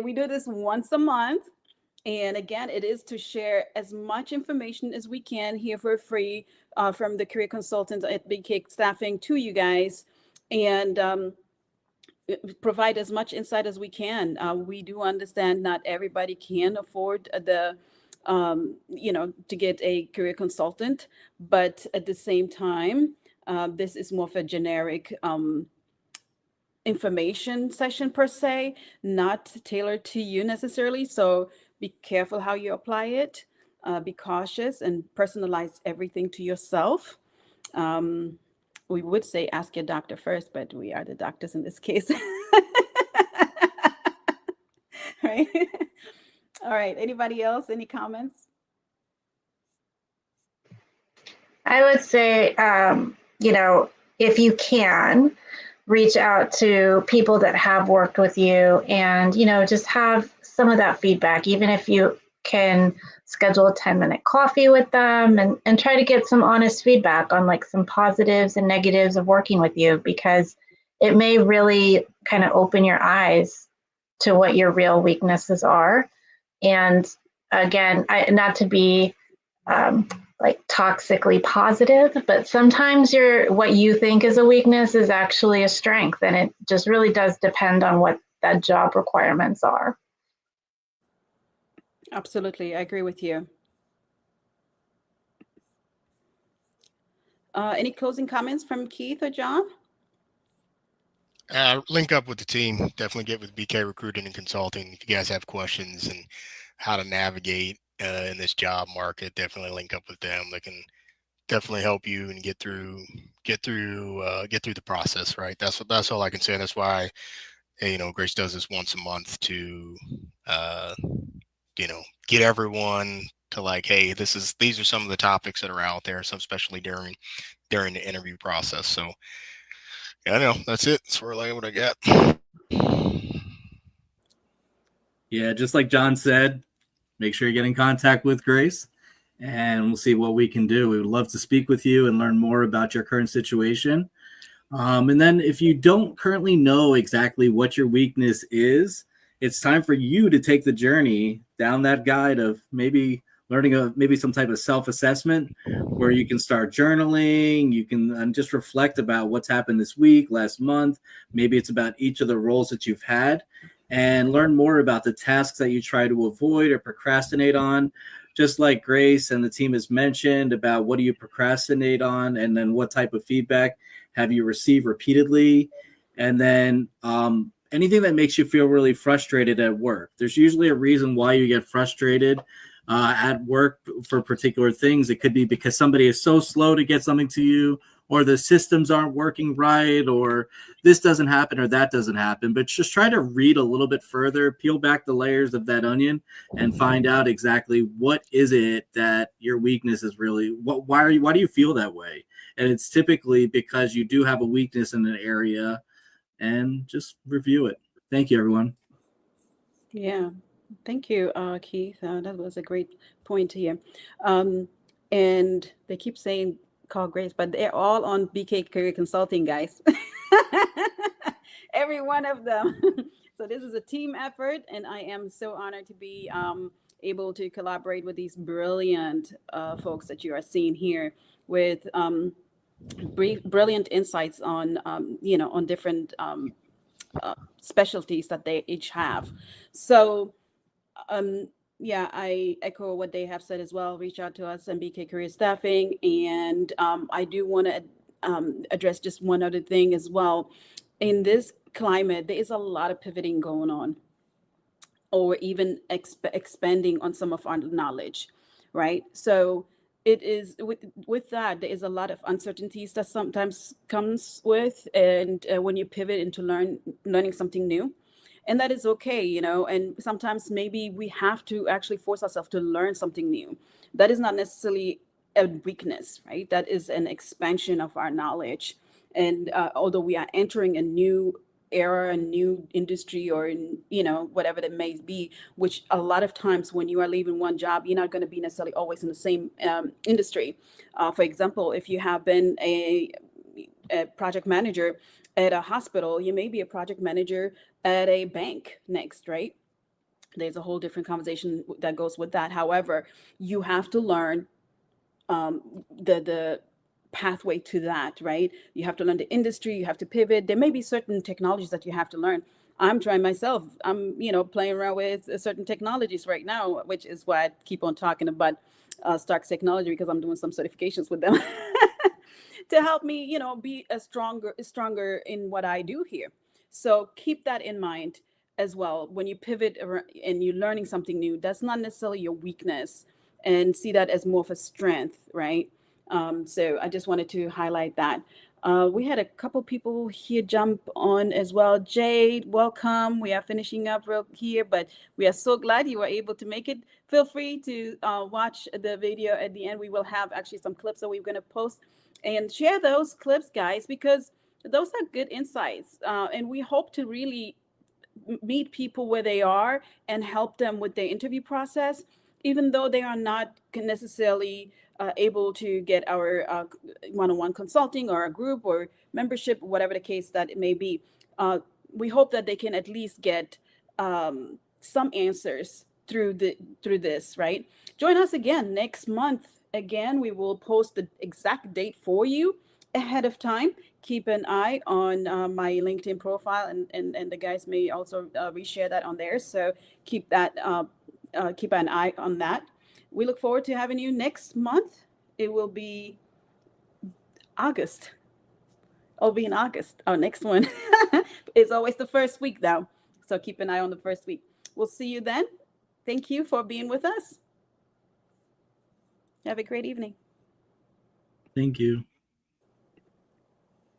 Speaker 1: We do this once a month. And again, it is to share as much information as we can here for free from the career consultants at Big Cake Staffing to you guys, and provide as much insight as we can. We do understand not everybody can afford to get a career consultant, but at the same time, this is more of a generic information session per se, not tailored to you necessarily. So be careful how you apply it. Be cautious and personalize everything to yourself. We would say ask your doctor first, but we are the doctors in this case. Right? All right. Anybody else? Any comments?
Speaker 4: I would say, if you can, reach out to people that have worked with you and, just have some of that feedback, even if you can schedule a 10-minute coffee with them and try to get some honest feedback on like some positives and negatives of working with you, because it may really kind of open your eyes to what your real weaknesses are. And again, not to be like toxically positive, but sometimes what you think is a weakness is actually a strength, and it just really does depend on what that job requirements are.
Speaker 1: Absolutely. I agree with you. Any closing comments from Keith or John?
Speaker 2: Link up with the team. Definitely get with BK Recruiting and Consulting. If you guys have questions and how to navigate in this job market, definitely link up with them. They can definitely help you and get through the process. Right. That's all I can say. That's why Grace does this once a month to get everyone to like, hey, these are some of the topics that are out there. Some especially during the interview process. So. Yeah, I know. That's it. That's what I got.
Speaker 3: Yeah, just like John said, make sure you get in contact with Grace, and we'll see what we can do. We would love to speak with you and learn more about your current situation. And then if you don't currently know exactly what your weakness is, it's time for you to take the journey down that guide of maybe learning maybe some type of self-assessment where you can start journaling. You can just reflect about what's happened this week, last month. Maybe it's about each of the roles that you've had, and learn more about the tasks that you try to avoid or procrastinate on. Just like Grace and the team has mentioned about what do you procrastinate on, and then what type of feedback have you received repeatedly, and then anything that makes you feel really frustrated at work. There's usually a reason why you get frustrated at work for particular things. It could be because somebody is so slow to get something to you, or the systems aren't working right, or this doesn't happen or that doesn't happen. But just try to read a little bit further, peel back the layers of that onion, and find out exactly what is it that your weakness is really. Why do you feel that way? And it's typically because you do have a weakness in an area, and just review it. Thank you, everyone.
Speaker 1: Yeah. Thank you, Keith. That was a great point here. And they keep saying call Grace, but they're all on BK Career Consulting, guys. Every one of them. So this is a team effort, and I am so honored to be able to collaborate with these brilliant folks that you are seeing here with brilliant insights on on different specialties that they each have. So um, yeah, I echo what they have said as well. Reach out to us, MBK Career Staffing, and I do want to address just one other thing as well. In this climate, there is a lot of pivoting going on, or even expanding on some of our knowledge, right? So it is with that there is a lot of uncertainties that sometimes comes with, and when you pivot into learning something new, and that is okay, and sometimes maybe we have to actually force ourselves to learn something new. That is not necessarily a weakness, right? That is an expansion of our knowledge. And although we are entering a new era, a new industry, or whatever that may be, which a lot of times when you are leaving one job, you're not going to be necessarily always in the same industry. For example, if you have been a project manager at a hospital, you may be a project manager at a bank next, right? There's a whole different conversation that goes with that. However, you have to learn the pathway to that, right? You have to learn the industry, you have to pivot. There may be certain technologies that you have to learn. I'm trying myself. I'm, playing around with certain technologies right now, which is why I keep on talking about Stark Technology, because I'm doing some certifications with them to help me, be a stronger in what I do here. So keep that in mind as well. When you pivot and you're learning something new, that's not necessarily your weakness, and see that as more of a strength, right? So I just wanted to highlight that. We had a couple people here jump on as well. Jade, welcome. We are finishing up real here, but we are so glad you were able to make it. Feel free to watch the video at the end. We will have actually some clips that we're going to post, and share those clips, guys, because those are good insights. And we hope to really meet people where they are and help them with their interview process, even though they are not necessarily able to get our one-on-one consulting or a group or membership, whatever the case that it may be. We hope that they can at least get some answers through this, right? Join us again next month. Again, we will post the exact date for you ahead of time. Keep an eye on my LinkedIn profile, and the guys may also reshare that on there. So keep an eye on that. We look forward to having you next month. It will be August. It'll be in August. Our next one is always the first week now. So keep an eye on the first week. We'll see you then. Thank you for being with us. Have a great evening.
Speaker 3: Thank you.